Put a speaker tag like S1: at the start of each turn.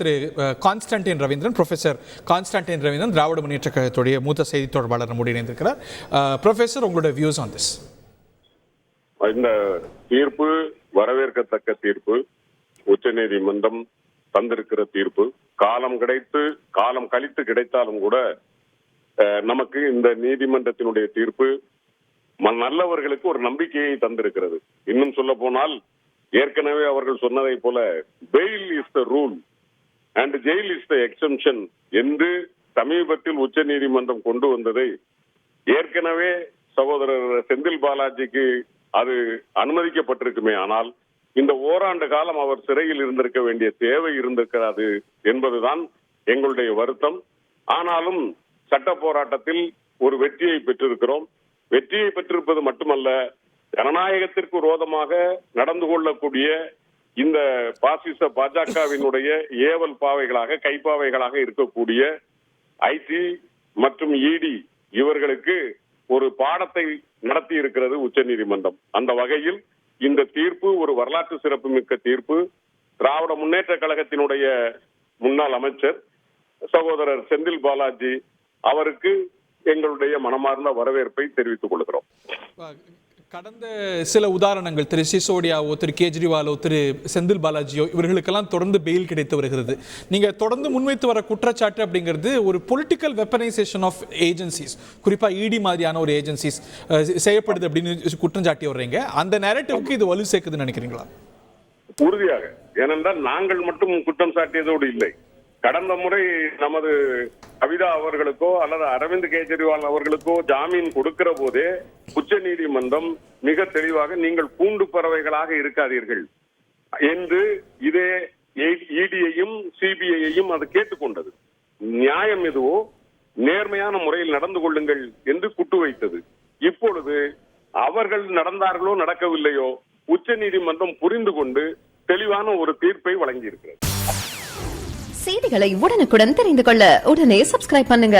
S1: திரு Constantine Ravindran, professor Constantine Ravindran, Dravida Munnetra கழகத்துடைய மூத்த செய்தி தொடர்பாளர் நம்முடைய இணைந்திருக்கிறார். ப்ரொஃபஸர், உங்களுடைய வியூஸ் ஆன் திஸ்?
S2: இந்த தீர்ப்பு வரவேற்கத்தக்க தீர்ப்பு. உச்சநீதிமன்றம் தந்திருக்கிற தீர்ப்பு காலம் கழித்து கிடைத்தாலும் கூட நமக்கு இந்த நீதிமன்றத்தினுடைய தீர்ப்பு நல்லவர்களுக்கு ஒரு நம்பிக்கையை தந்திருக்கிறது. இன்னும் சொல்ல போனால், ஏற்கனவே அவர்கள் சொன்னதை போல fail is the rule and jail is the exemption என்று சமீபத்தில் உச்ச நீதிமன்றம் கொண்டு வந்ததை ஏற்கனவே சகோதரர் செந்தில் பாலாஜிக்கு அது அனுமதிக்கப்பட்டிருக்குமே, ஆனால் இந்த ஓராண்டு காலம் அவர் சிறையில் இருந்திருக்க வேண்டிய தேவை இருந்திருக்கிறது என்பதுதான் எங்களுடைய வருத்தம். ஆனாலும் சட்ட போராட்டத்தில் ஒரு வெற்றியை பெற்றிருக்கிறோம். வெற்றியை பெற்றிருப்பது மட்டுமல்ல, ஜனநாயகத்திற்கு விரோதமாக நடந்து கொள்ளக்கூடிய இந்த பாசிச பாஜகவினுடைய ஏவல் பாவைகளாக கைப்பாவைகளாக இருக்கக்கூடிய ஐடி மற்றும் இடி இவர்களுக்கு ஒரு பாடத்தை நடத்தி இருக்கிறது உச்ச நீதிமன்றம். அந்த வகையில் இந்த தீர்ப்பு ஒரு வரலாற்று சிறப்புமிக்க தீர்ப்பு. திராவிட முன்னேற்ற கழகத்தினுடைய முன்னாள் அமைச்சர் சகோதரர் செந்தில் பாலாஜி அவருக்கு எங்களுடைய மனமார்ந்த வரவேற்பை தெரிவித்துக் கொள்கிறோம்.
S1: கடந்த சில உதாரணங்கள், திரு சிசோடியாவோ, திரு கேஜ்ரிவாலோ, திரு செந்தில் பாலாஜியோ, இவர்களுக்கெல்லாம் தொடர்ந்து பெயில் கிடைத்து வருகிறது. நீங்க தொடர்ந்து முன்வைத்து வர குற்றச்சாட்டு அப்படிங்கிறது ஒரு பொலிட்டிக்கல் வெப்பனைசேஷன் ஆஃப் ஏஜென்சிஸ், குறிப்பா இடி மாதிரியான ஒரு ஏஜென்சிஸ் செய்யப்படுது அப்படின்னு குற்றம் சாட்டி வர்றீங்க. அந்த நேரட்டிவ்க்கு இது வலு சேர்க்குதுன்னு நினைக்கிறீங்களா?
S2: உறுதியாக. ஏனென்றால் நாங்கள் மட்டும் குற்றம் சாட்டியதோடு இல்லை. கடந்த முறை நமது கவிதா அவர்களுக்கோ அல்லது அரவிந்த் கெஜ்ரிவால் அவர்களுக்கோ ஜாமீன் கொடுக்கிற போதே உச்ச நீதிமன்றம் மிக தெளிவாக நீங்கள் கூண்டு பறவைகளாக இருக்காதீர்கள் என்று இதே இடியையும் சிபிஐயையும் அது கேட்டுக்கொண்டது. நியாயம் எதுவோ நேர்மையான முறையில் நடந்து கொள்ளுங்கள் என்று குட்டு வைத்தது. இப்பொழுது அவர்கள் நடந்தார்களோ நடக்கவில்லையோ, உச்ச நீதிமன்றம் புரிந்து கொண்டு தெளிவான ஒரு தீர்ப்பை வழங்கி இருக்கிறது.
S3: செய்திகளை உடனுக்குடன் தெரிந்து கொள்ள உடனே சப்ஸ்கிரைப் பண்ணுங்க.